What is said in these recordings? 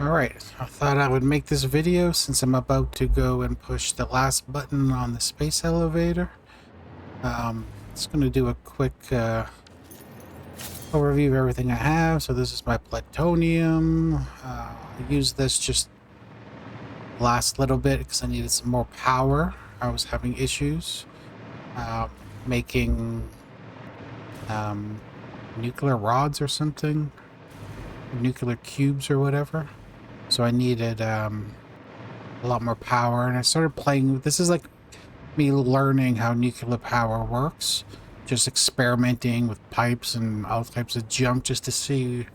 Alright, I thought I would make this video since I'm about to go and push the last button on the space elevator. Just going to do a quick overview of everything I have. So this is my plutonium. I used this just last little bit because I needed some more power. I was having issues making nuclear rods or something, nuclear cubes or whatever. So I needed a lot more power, and I started playing. This is like me learning how nuclear power works, just experimenting with pipes and all types of junk just to see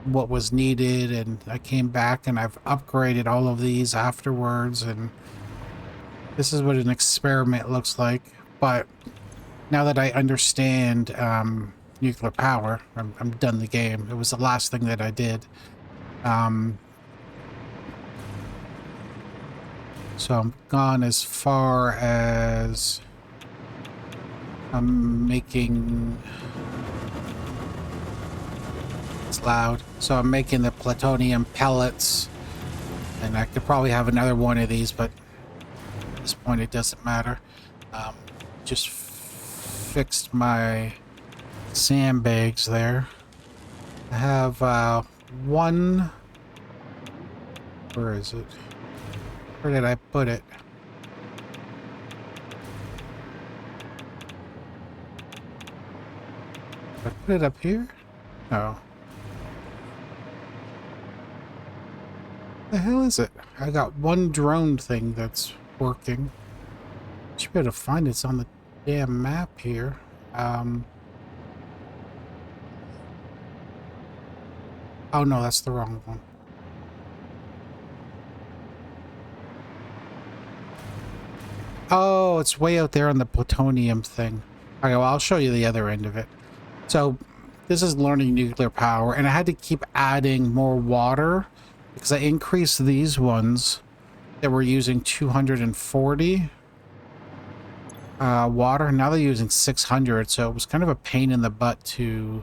what was needed. And I came back and I've upgraded all of these afterwards, and this is what an experiment looks like. But now that I understand nuclear power, I'm done the game. It was the last thing that I did. So I'm gone as far as I'm making... It's loud. So I'm making the plutonium pellets, and I could probably have another one of these, but at this point it doesn't matter. Just fixed my sandbags there. I have one... Where is it? Where did I put it? Did I put it up here? No. The hell is it? I got one drone thing that's working. Should be able to find it. It's on the damn map here. Oh no, that's the wrong one. Oh, it's way out there on the plutonium thing. Okay, well, I'll show you the other end of it. So this is learning nuclear power, and I had to keep adding more water because I increased these ones that were using 240 water. Now they're using 600, so it was kind of a pain in the butt to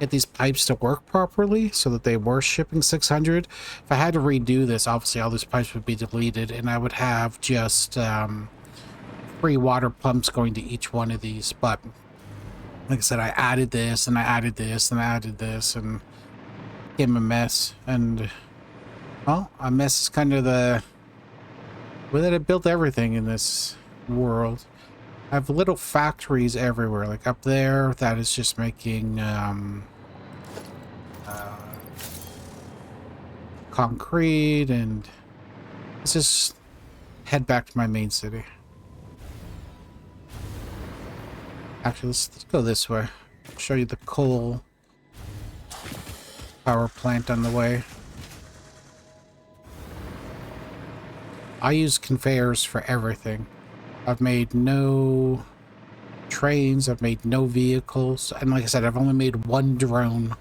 get these pipes to work properly so that they were shipping 600. If I had to redo this, obviously all these pipes would be deleted, and I would have just 3 water pumps going to each one of these. But like I said, I added this and I added this and I added this, and it became a mess. And well, a mess is kind of the way that I built everything in this world. I have little factories everywhere, like up there that is just making concrete, and let's just head back to my main city. Actually, let's go this way. Show you the coal power plant on the way. I use conveyors for everything. I've made no trains, I've made no vehicles, and like I said, I've only made one drone.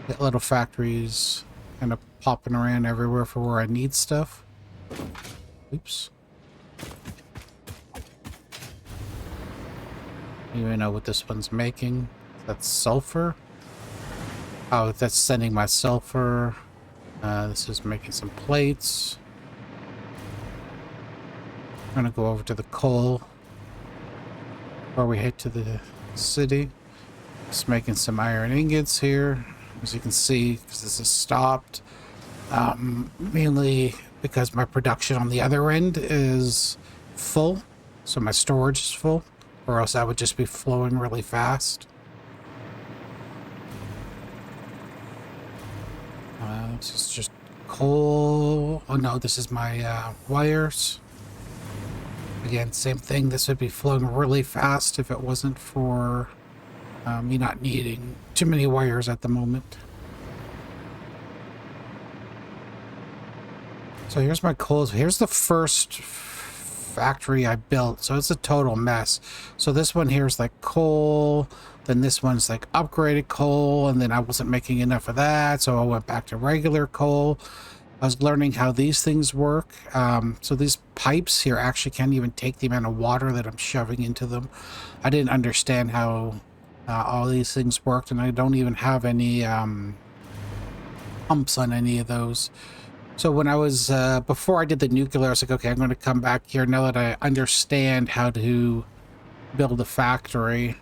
That little factories kind of popping around everywhere for where I need stuff. Oops. You even know what this one's making. That's sulfur. Oh, that's sending my sulfur. This is making some plates. I'm gonna go over to the coal before we head to the city. Just making some iron ingots here, as you can see, because this is stopped. Mainly because my production on the other end is full, so my storage is full, or else I would just be flowing really fast. This is just coal. Oh no, this is my wires. Again, same thing. This would be flowing really fast if it wasn't for me not needing too many wires at the moment. So here's my coal. Here's the first factory I built. So it's a total mess. So this one here is like coal. Then this one's like upgraded coal. And then I wasn't making enough of that, so I went back to regular coal. I was learning how these things work. So these pipes here actually can't even take the amount of water that I'm shoving into them. I didn't understand how all these things worked, and I don't even have any pumps on any of those. So when I was, before I did the nuclear, I was like, okay, I'm going to come back here now that I understand how to build a factory.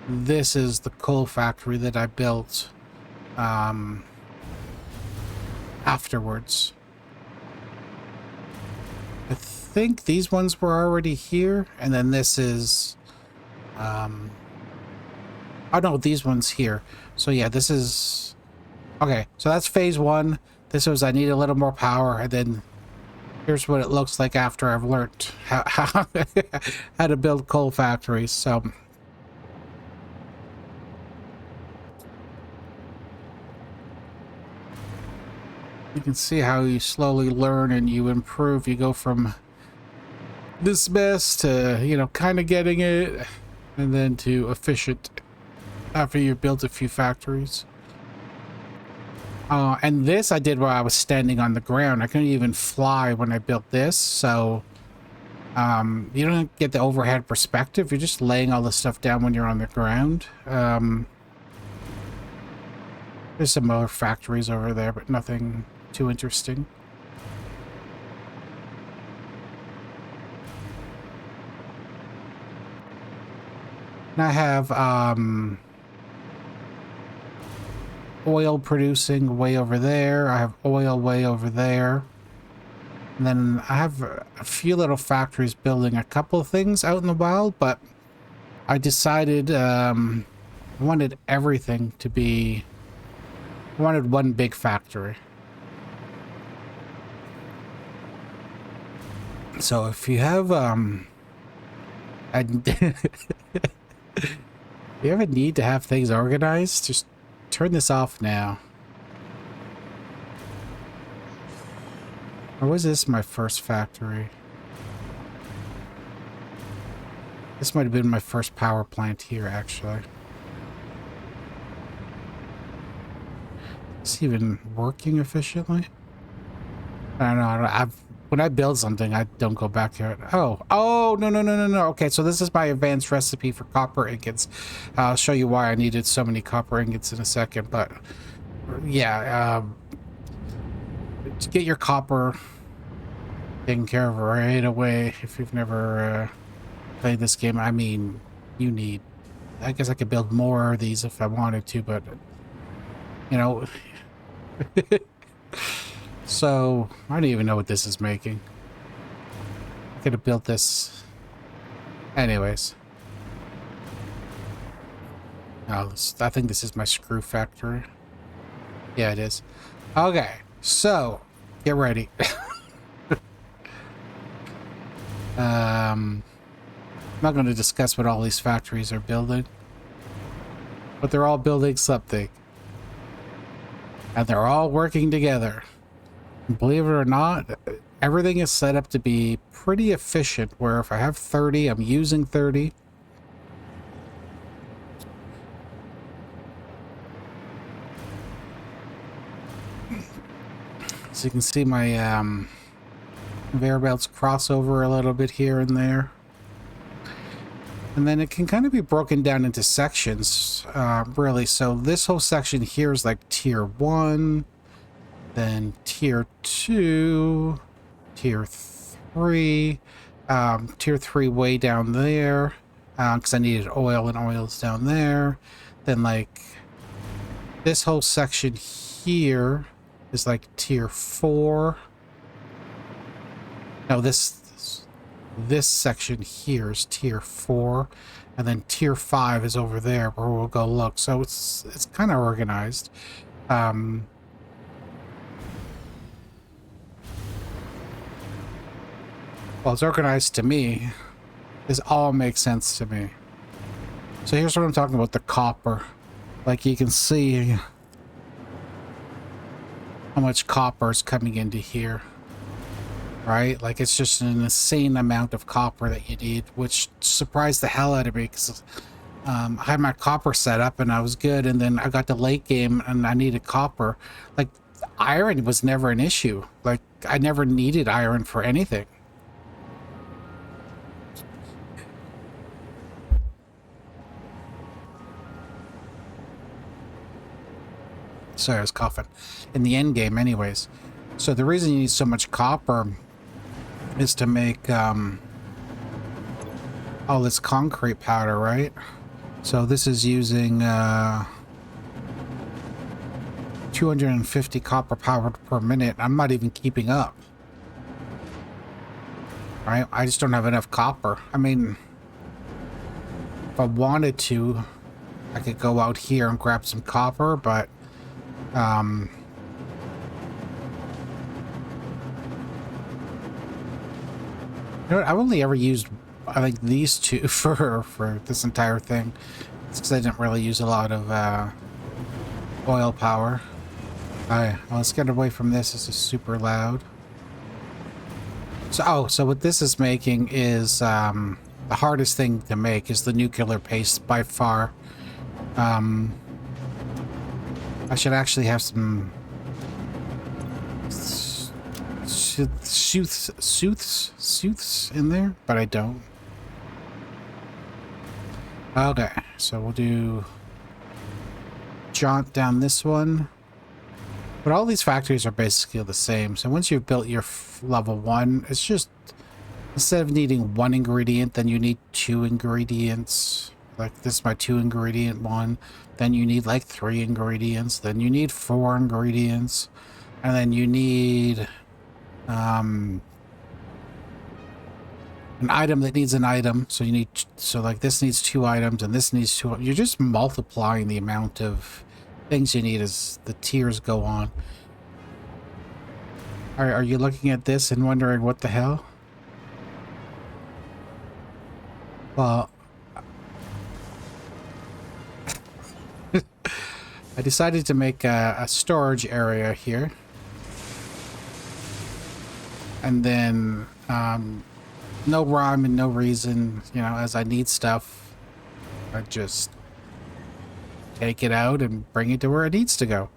This is the coal factory that I built afterwards. I think these ones were already here, and then this is, oh no, these ones here. So yeah, this is, okay, so that's phase one. This was, I need a little more power, and then here's what it looks like after I've learned how to build coal factories. So you can see how you slowly learn and you improve. You go from this mess to, you know, kind of getting it, and then to efficient after you've built a few factories. And this I did while I was standing on the ground. I couldn't even fly when I built this, so you don't get the overhead perspective. You're just laying all the stuff down when you're on the ground. There's some other factories over there, but nothing too interesting. And I have oil producing way over there. I have oil way over there. And then I have a few little factories building a couple of things out in the wild, but I decided I wanted everything to be... I wanted one big factory. So if you have if you ever need to have things organized, just turn this off now. Or was this my first factory? This might have been my first power plant here, actually. Is it even working efficiently? I don't know. When I build something, I don't go back to it. Oh, no. Okay, so this is my advanced recipe for copper ingots. I'll show you why I needed so many copper ingots in a second, but yeah, to get your copper taken care of right away, if you've never played this game, I mean, you need... I guess I could build more of these if I wanted to, but, you know... So, I don't even know what this is making. I could have built this... Anyways. Oh, I think this is my screw factory. Yeah, it is. Okay, so, get ready. I'm not going to discuss what all these factories are building. But they're all building something. And they're all working together. Believe it or not, everything is set up to be pretty efficient, where if I have 30, I'm using 30. So you can see my conveyor belts cross over a little bit here and there. And then it can kind of be broken down into sections, really. So this whole section here is like tier 1. Then tier 2, tier 3, tier 3 way down there, because I needed oil, and oil's down there. Then like this whole section here is like tier 4. No, this section here is tier 4, and then tier 5 is over there where we'll go look. So it's kind of organized. Well, it's organized to me. This all makes sense to me. So here's what I'm talking about, the copper. Like you can see how much copper is coming into here. Right? Like it's just an insane amount of copper that you need, which surprised the hell out of me because I had my copper set up and I was good, and then I got to late game and I needed copper. Like iron was never an issue. Like I never needed iron for anything. Sorry, I was coughing. In the end game, anyways. So the reason you need so much copper is to make all this concrete powder, right? So this is using 250 copper power per minute. I'm not even keeping up. Right? I just don't have enough copper. I mean, if I wanted to, I could go out here and grab some copper, but you know what? I've only ever used, I think, these two for this entire thing. It's because I didn't really use a lot of oil power. Alright, well, let's get away from this. This is super loud. So, so what this is making is the hardest thing to make is the nuclear paste by far. I should actually have some sooths in there, but I don't. Okay, so we'll do jaunt down this one. But all these factories are basically the same. So once you've built your level 1, it's just, instead of needing 1 ingredient, then you need 2 ingredients. Like this is my 2 ingredient one. Then you need like 3 ingredients. Then you need 4 ingredients. And then you need an item that needs an item. So you need, so like this needs 2 items and this needs 2. You're just multiplying the amount of things you need as the tiers go on. Are you looking at this and wondering what the hell? Well, I decided to make a storage area here. And then, no rhyme and no reason, you know, as I need stuff, I just take it out and bring it to where it needs to go.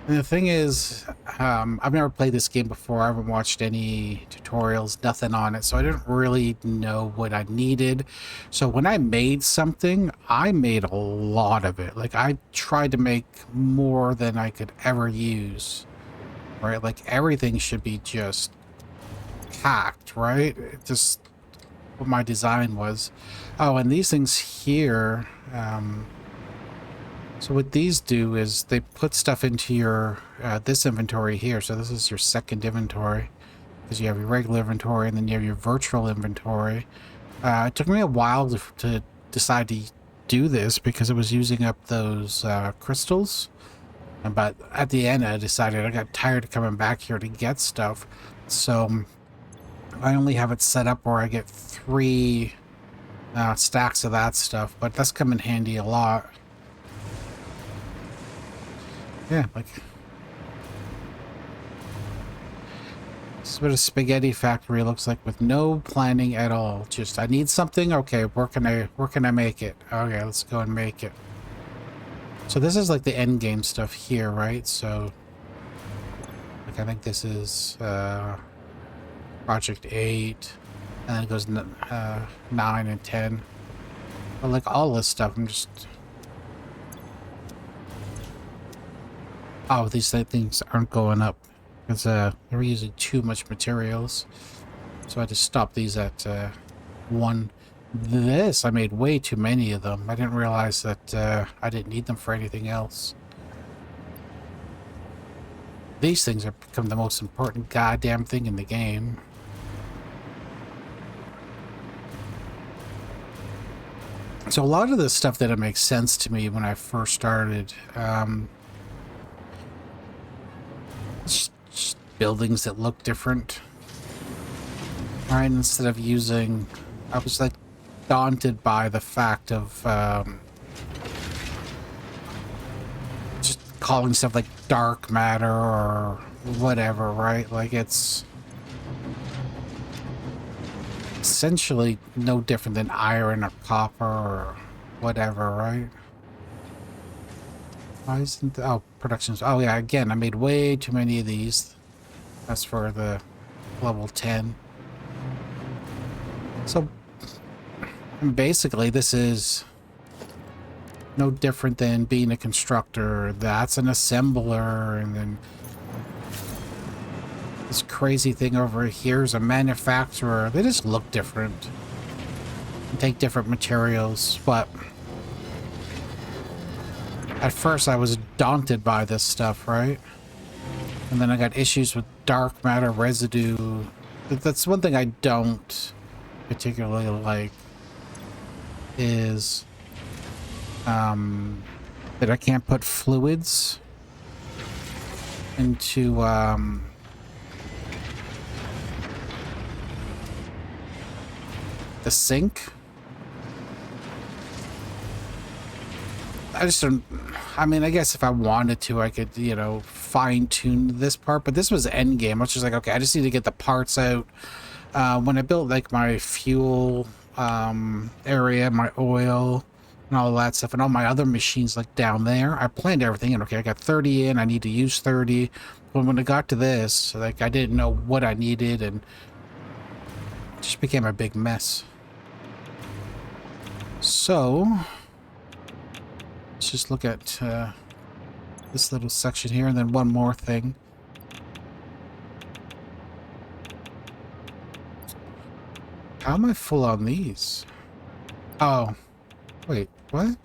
And the thing is, I've never played this game before. I haven't watched any tutorials, nothing on it, so I didn't really know what I needed. So when I made something, I made a lot of it. Like, I tried to make more than I could ever use, right? Like, everything should be just packed, right? It just what my design was. Oh, and these things here, so what these do is they put stuff into your this inventory here. So this is your second inventory, because you have your regular inventory and then you have your virtual inventory. It took me a while to decide to do this because it was using up those crystals. But at the end, I decided I got tired of coming back here to get stuff, so I only have it set up where I get 3 stacks of that stuff, but that's come in handy a lot. Yeah, like, this is what a spaghetti factory looks like with no planning at all. Just, I need something, okay, where can I make it? Okay, let's go and make it. So this is like the end game stuff here, right? So, like, I think this is Project 8, and then it goes 9 and 10. But like all this stuff, I'm just... Oh, these things aren't going up because they're using too much materials. So I just stopped these at 1. This, I made way too many of them. I didn't realize that I didn't need them for anything else. These things have become the most important goddamn thing in the game. So a lot of the stuff that makes sense to me when I first started, just buildings that look different. Right, instead of using, I was like daunted by the fact of just calling stuff like dark matter or whatever, right? Like, it's essentially no different than iron or copper or whatever, right? Why isn't the, oh, productions, oh yeah, again, I made way too many of these. That's for the level 10. So basically this is No different than being a constructor. That's an assembler, and then this crazy thing over here is a manufacturer. They just look different and take different materials, but at first I was daunted by this stuff, right? And then I got issues with dark matter residue. That's one thing I don't particularly like, is that I can't put fluids into the sink. I just don't. I mean, I guess if I wanted to, I could, you know, fine tune this part, but this was end game. I was just like, okay, I just need to get the parts out. When I built like my fuel area, my oil, and all that stuff, and all my other machines like down there, I planned everything in. Okay, I got 30 in, I need to use 30. But when it got to this, like, I didn't know what I needed, and it just became a big mess. So let's just look at this little section here, and then one more thing. How am I full on these? Oh, wait, what?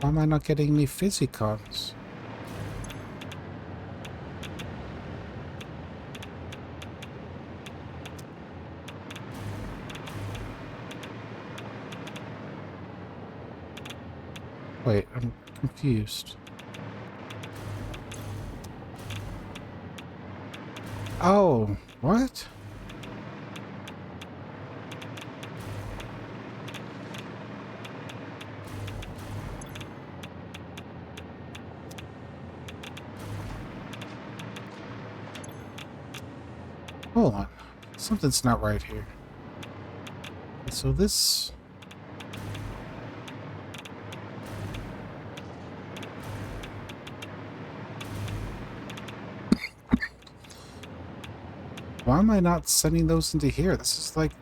Why am I not getting any physicons? Wait, I'm confused. Oh, what? Hold on. Something's not right here. So this... Why am I not sending those into here? This is like...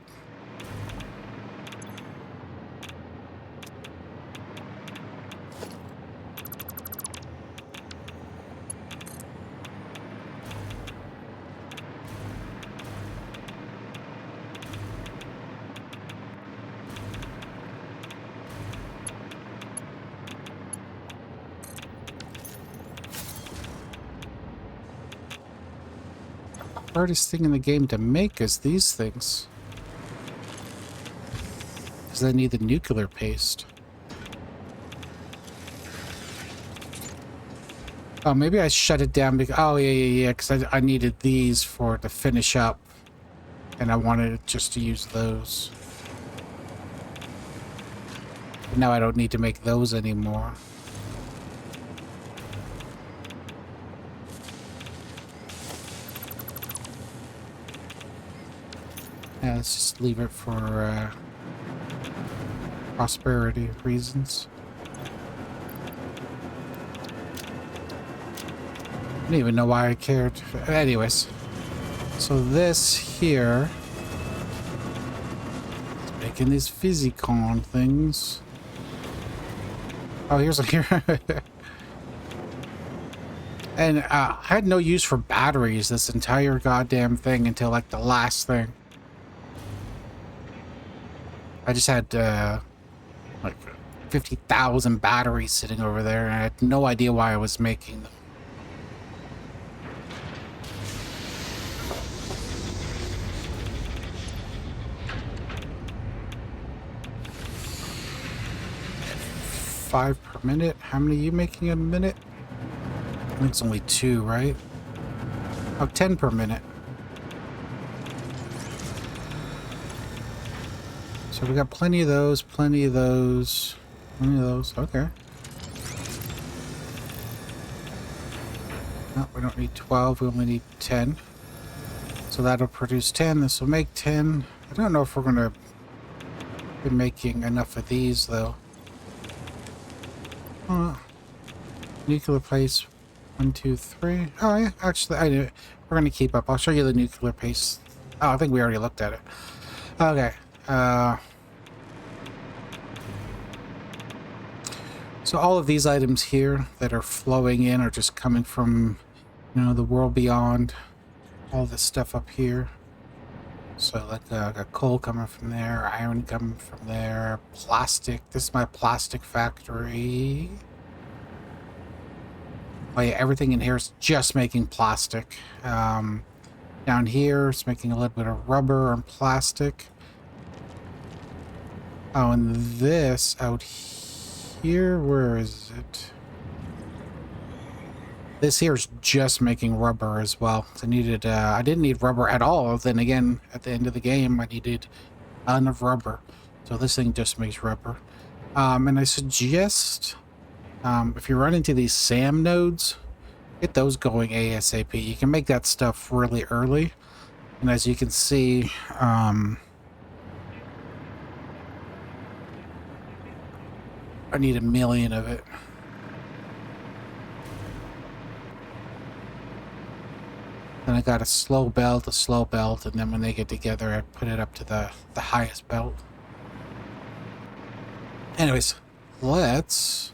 hardest thing in the game to make is these things. Because I need the nuclear paste. Oh, maybe I shut it down because... Oh, yeah, because I needed these for to finish up. And I wanted just to use those. But now I don't need to make those anymore. Yeah, let's just leave it for prosperity reasons. I don't even know why I cared. Anyways, so this here is making these physicon things. Oh, here's a here. And I had no use for batteries this entire goddamn thing until like the last thing. I just had like 50,000 batteries sitting over there, and I had no idea why I was making them. Five per minute? How many are you making a minute? I think it's only 2, right? Oh, 10 per minute. So we got plenty of those, plenty of those, plenty of those. Okay. No, we don't need 12. We only need 10. So that'll produce 10. This will make 10. I don't know if we're going to be making enough of these, though. Nuclear place. 1, 2, 3. Oh, yeah. Actually, I We're gonna keep up. I'll show you the nuclear paste. Oh, I think we already looked at it. Okay. So all of these items here that are flowing in are just coming from, you know, the world beyond. All this stuff up here. So like got coal coming from there, iron coming from there, plastic. This is my plastic factory. Oh yeah, everything in here is just making plastic. Down here it's making a little bit of rubber and plastic. Oh, and this out here, where is it? This here is just making rubber as well. I needed, I didn't need rubber at all. Then again, at the end of the game, I needed a ton of rubber. So this thing just makes rubber. And I suggest, if you run into these SAM nodes, get those going ASAP. You can make that stuff really early. And as you can see, I need 1 million of it. Then I got a slow belt, and then when they get together, I put it up to the highest belt. Anyways, let's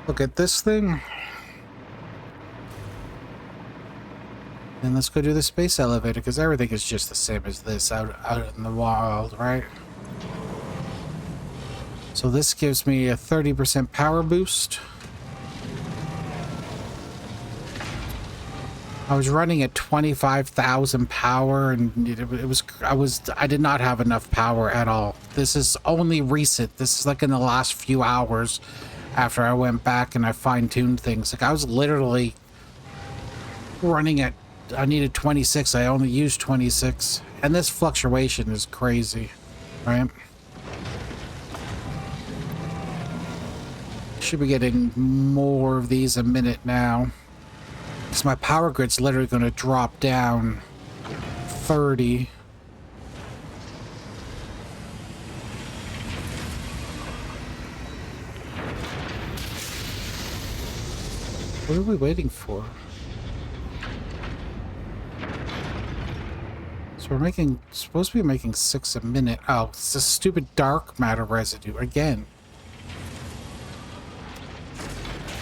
look at this thing. And let's go do the space elevator, because everything is just the same as this out in the wild, right? So this gives me a 30% power boost. I was running at 25,000 power, and I did not have enough power at all. This is only recent. This is like in the last few hours after I went back and I fine-tuned things. Like I was literally running at, I needed 26. I only used 26. And this fluctuation is crazy, right? Should be getting more of these a minute now. Because my power grid's literally going to drop down 30. What are we waiting for? So we're supposed to be making 6 a minute. Oh, it's this stupid dark matter residue again.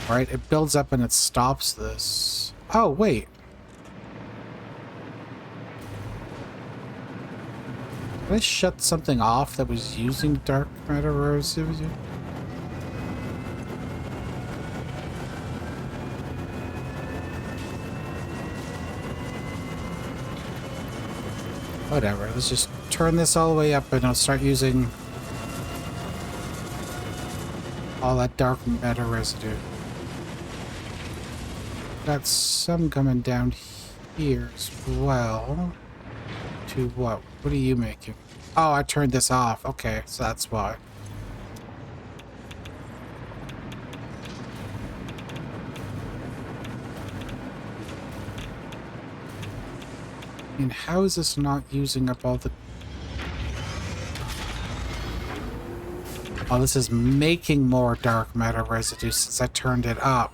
Right, it builds up and it stops this. Oh, wait. Did I shut something off that was using dark matter residue? Whatever, let's just turn this all the way up and I'll start using all that dark matter residue. Got some coming down here as well. To what? What are you making? Oh, I turned this off. Okay, so that's why. I mean, how is this not using up all the... Oh, this is making more dark matter residue since I turned it up.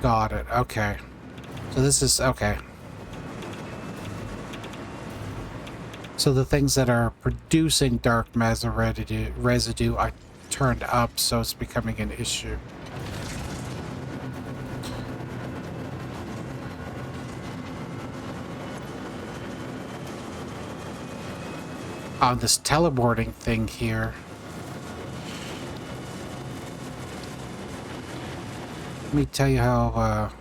Got it. Okay. So this is... Okay. So the things that are producing dark matter residue I turned up, so it's becoming an issue. On this teleporting thing here. Let me tell you how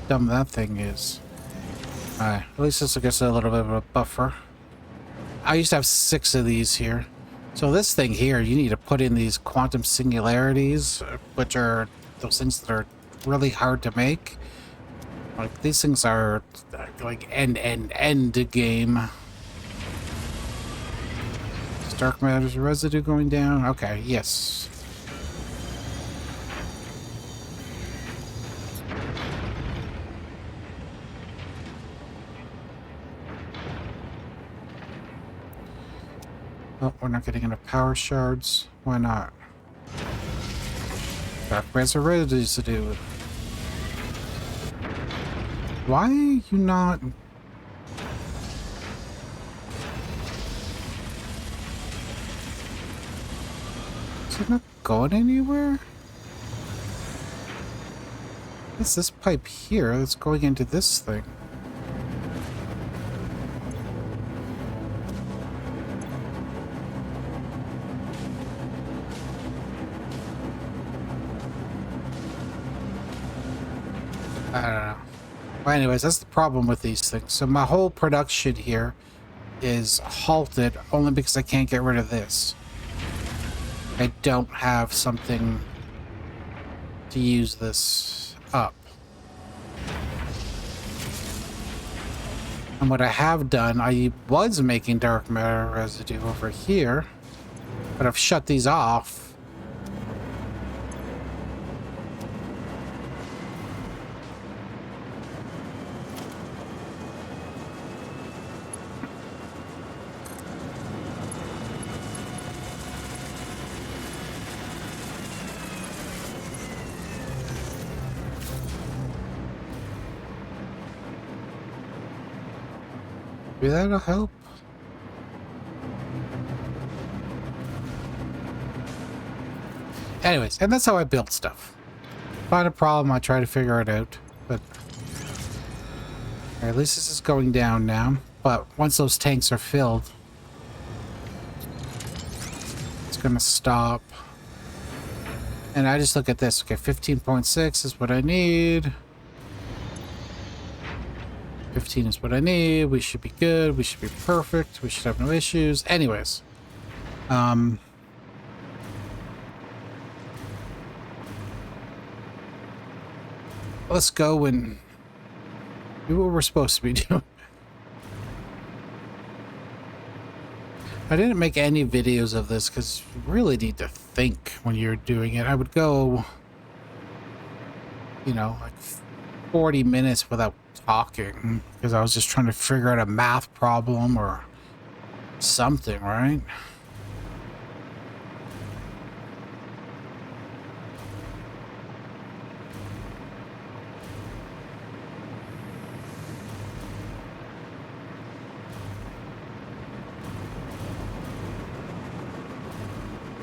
dumb that thing is. At least this gives a little bit of a buffer. I used to have 6 of these here. So this thing here, you need to put in these quantum singularities, which are those things that are really hard to make. Like, these things are like end game. Is dark matter's residue going down? Okay, yes. Oh, we're not getting enough power shards. Why not? Dark matter residue. Why are you not... Is it not going anywhere? It's this pipe here that's going into this thing. I don't know. Well, anyways, that's the problem with these things. So my whole production here is halted only because I can't get rid of this. I don't have something to use this up. And what I have done, I was making dark matter residue over here, but I've shut these off. Maybe that'll help. Anyways, and that's how I build stuff. Find a problem, I try to figure it out. But at least this is going down now. But once those tanks are filled, it's gonna stop. And I just look at this. Okay, 15.6 is what I need. 15 is what I need. We should be good. We should be perfect. We should have no issues. Anyways. Let's go and do what we're supposed to be doing. I didn't make any videos of this because you really need to think when you're doing it. I would go, you know, like 40 minutes without talking because I was just trying to figure out a math problem or something, right?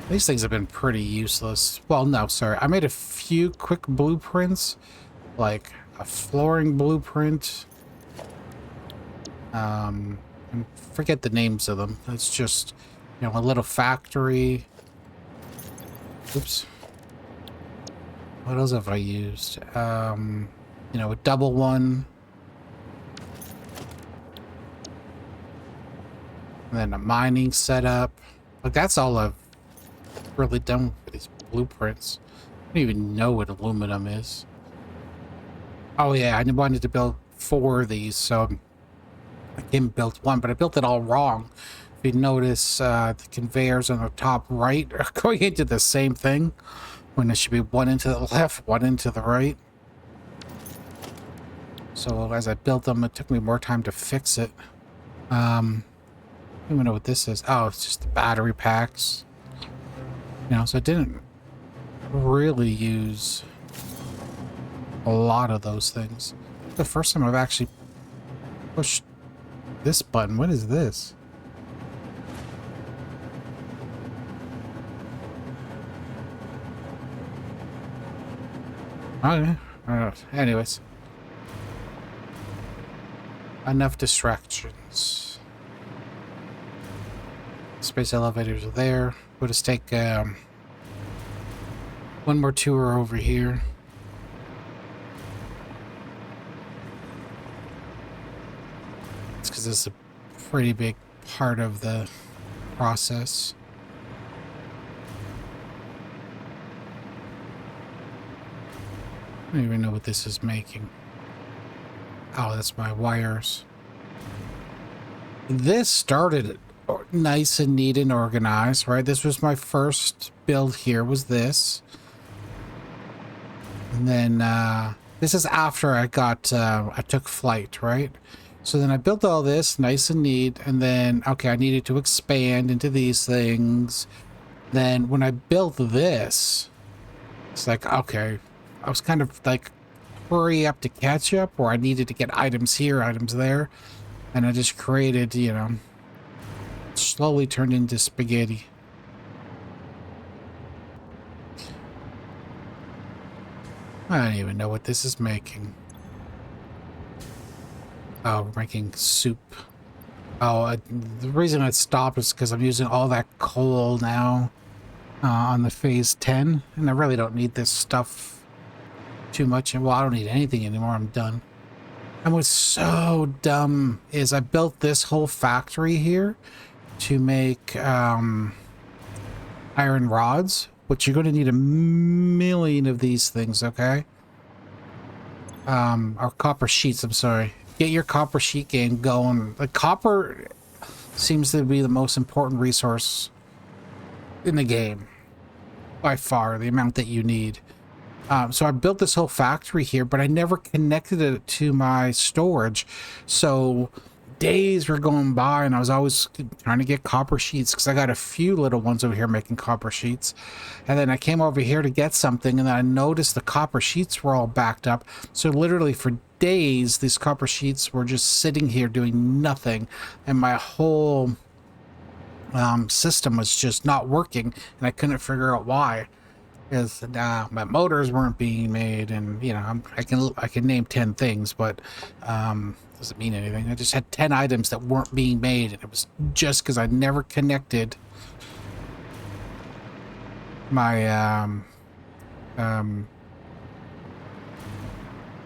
These things have been pretty useless. Well, no, sorry. I made a few quick blueprints, like a flooring blueprint. And forget the names of them. It's just, you know, a little factory. Oops. What else have I used? You know, a double one. And then a mining setup. Like, that's all I've really done with these blueprints. I don't even know what aluminum is. Oh yeah, I wanted to build 4 of these, so I came and built one, but I built it all wrong. If you notice, the conveyors on the top right are going into the same thing, when it should be one into the left, one into the right. So as I built them, it took me more time to fix it. I don't even know what this is. Oh, it's just the battery packs. You know, so I didn't really use a lot of those things. The first time I've actually pushed this button. What is this? Okay. Anyways. Enough distractions. Space elevators are there. We'll just take one more tour over here. It's because it's a pretty big part of the process. I don't even know what this is making. Oh, that's my wires. This started nice and neat and organized, right? This was my first build here, was this. And then this is after I got I took flight, right? So then I built all this nice and neat, and then okay, I needed to expand into these things. Then when I built this, It's like, okay, I was kind of like hurry up to catch up, or I needed to get items here, items there. And I just created, you know, slowly turned into spaghetti. I don't even know what this is making. Oh, we're making soup. Oh, the reason it stopped is because I'm using all that coal now on the phase 10, and I really don't need this stuff too much. And well, I don't need anything anymore. I'm done. And what's so dumb is I built this whole factory here to make iron rods, which you're going to need a million of these things, okay? Or copper sheets, I'm sorry. Get your copper sheet game going. Like, copper seems to be the most important resource in the game. By far, the amount that you need. So I built this whole factory here, but I never connected it to my storage. So days were going by and I was always trying to get copper sheets because I got a few little ones over here making copper sheets. And then I came over here to get something and then I noticed the copper sheets were all backed up. So literally for days, these copper sheets were just sitting here doing nothing. And my whole system was just not working and I couldn't figure out why. Because my motors weren't being made, and you know I can name 10 things, but doesn't mean anything. I just had 10 items that weren't being made, and it was just because I never connected my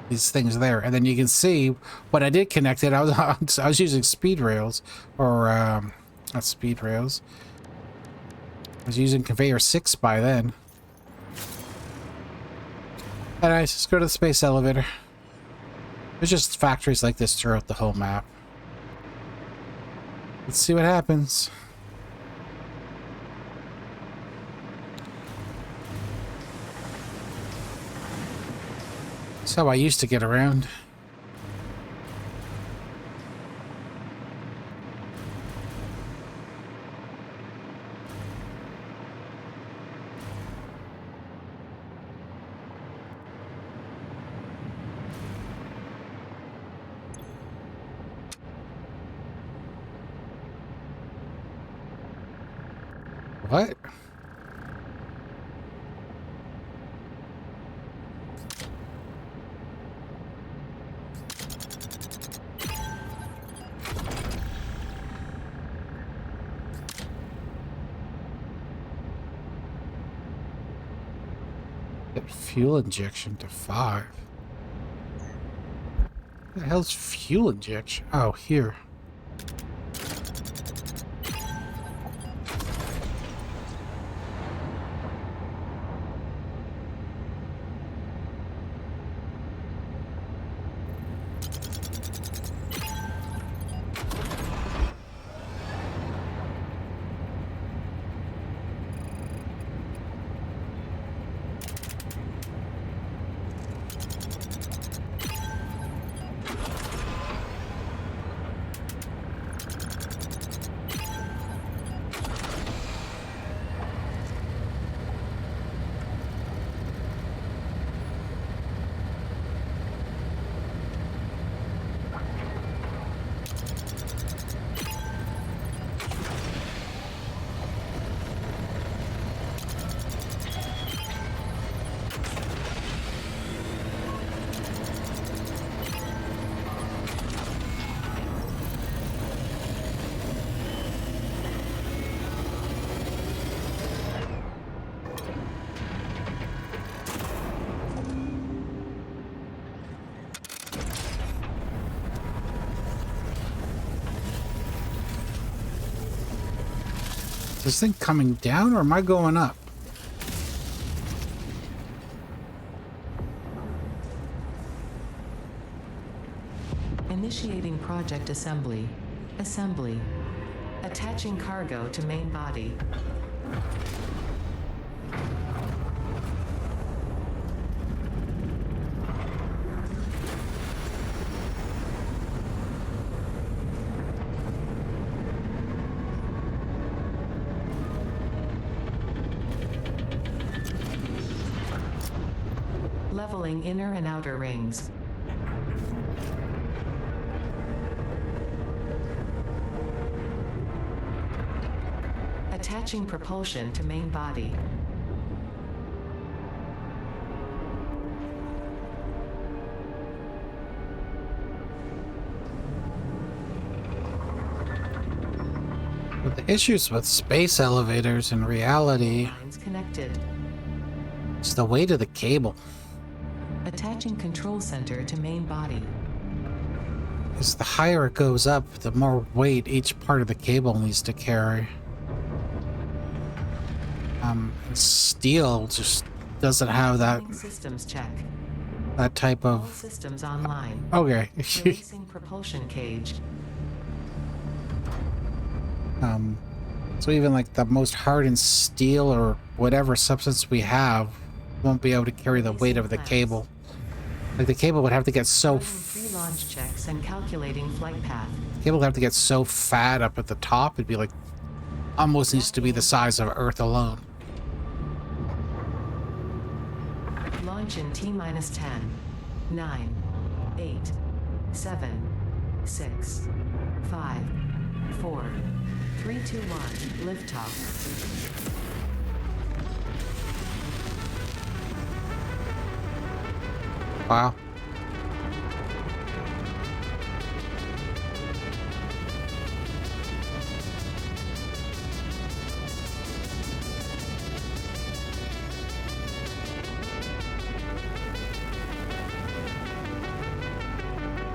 these things there. And then you can see when I did connect it, I was using speed rails, or not speed rails. I was using conveyor 6 by then. Alright, let's go to the space elevator. There's just factories like this throughout the whole map. Let's see what happens. That's how I used to get around. What? Get fuel injection to 5. What the hell's fuel injection? Oh, here. Is this thing coming down or am I going up? Initiating project assembly. Assembly. Attaching cargo to main body. Assembling inner and outer rings. Attaching propulsion to main body. But the issues with space elevators in reality Lines connected. is the weight of the cable. Attaching control center to main body. Because the higher it goes up, the more weight each part of the cable needs to carry. And steel just doesn't have Running systems check. that type All of... systems online. Okay. Releasing propulsion cage. So even like the most hardened steel or whatever substance we have won't be able to carry the weight of the cable. Like the cable would have to get so Running pre-launch checks and calculating flight path. the cable would have to get so fat up at the top, it'd be like almost needs to be the size of Earth alone. Launch in T-minus 10, 9, 8, 7, 6, 5, 4, 3, 2, 1, liftoff. Wow.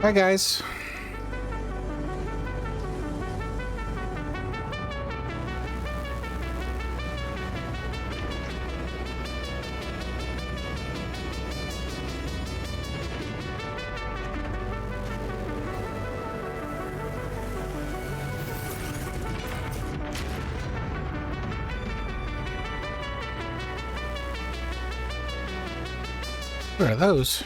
Hi guys. What are those?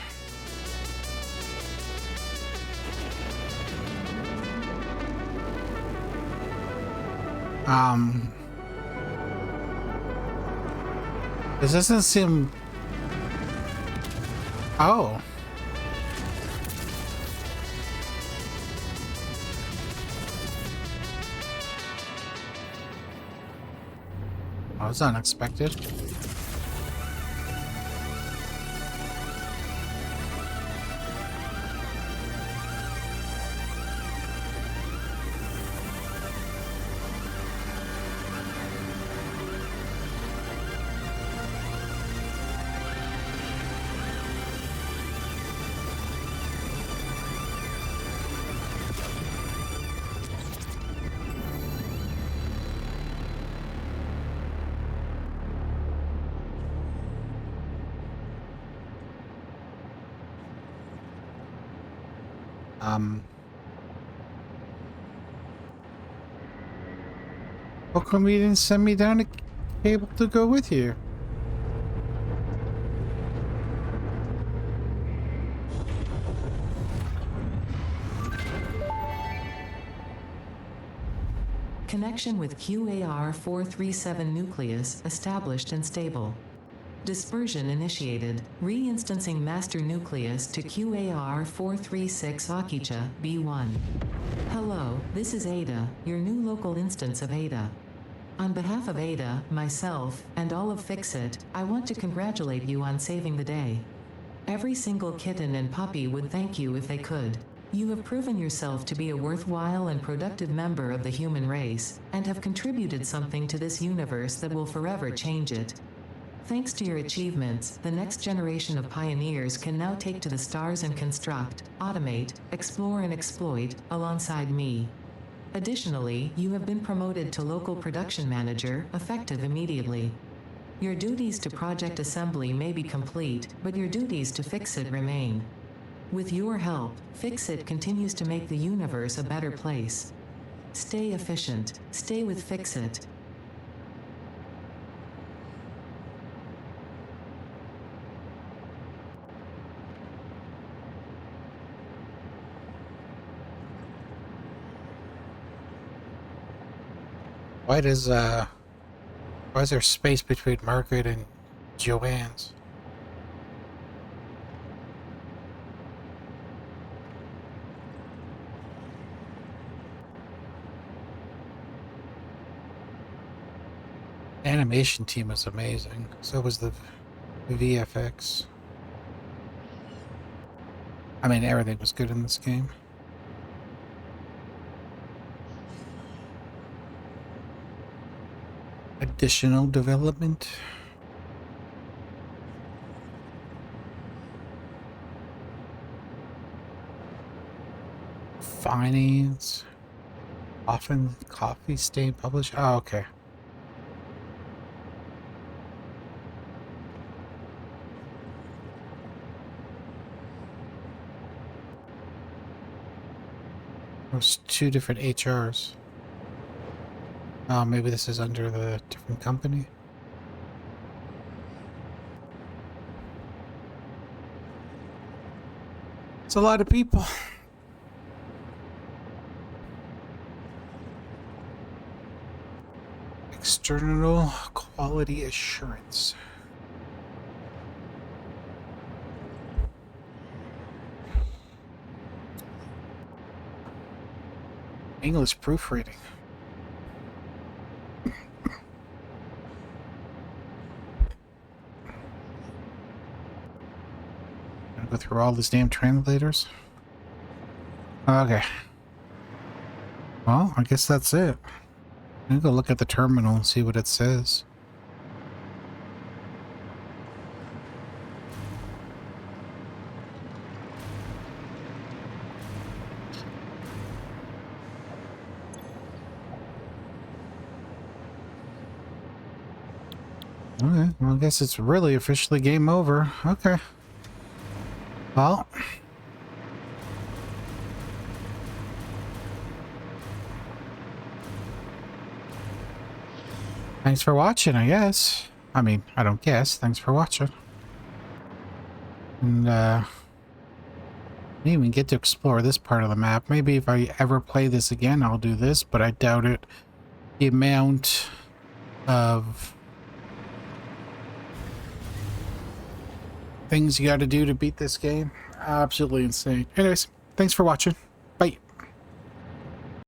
This doesn't seem... Oh. That was unexpected. How come you didn't send me down a cable to go with you? Connection with QAR-437 nucleus established and stable. Dispersion initiated. Reinstancing master nucleus to QAR-436 Akicha, B1. Hello, this is Ada, your new local instance of Ada. On behalf of Ada, myself, and all of Fixit, I want to congratulate you on saving the day. Every single kitten and puppy would thank you if they could. You have proven yourself to be a worthwhile and productive member of the human race, and have contributed something to this universe that will forever change it. Thanks to your achievements, the next generation of pioneers can now take to the stars and construct, automate, explore and exploit, alongside me. Additionally, you have been promoted to local production manager, effective immediately. Your duties to project assembly may be complete, but your duties to Fixit remain. With your help, Fixit continues to make the universe a better place. Stay efficient, stay with Fixit. Why is there space between Margaret and Joanne's? Animation team was amazing. So was the VFX. I mean, everything was good in this game. Additional development. Finance. Often coffee stain published. Oh, okay. There's two different HRs. Oh, maybe this is under the different company. It's a lot of people. External quality assurance. English proofreading. Gotta go through all these damn translators. Okay. Well, I guess that's it. I'm gonna go look at the terminal and see what it says. Okay, well, I guess it's really officially game over. Okay. Well. Thanks for watching, I guess. I mean, I don't guess. Thanks for watching. And, I didn't even get to explore this part of the map. Maybe if I ever play this again, I'll do this, but I doubt it. The amount of things you gotta do to beat this game, absolutely insane. Anyways, thanks for watching.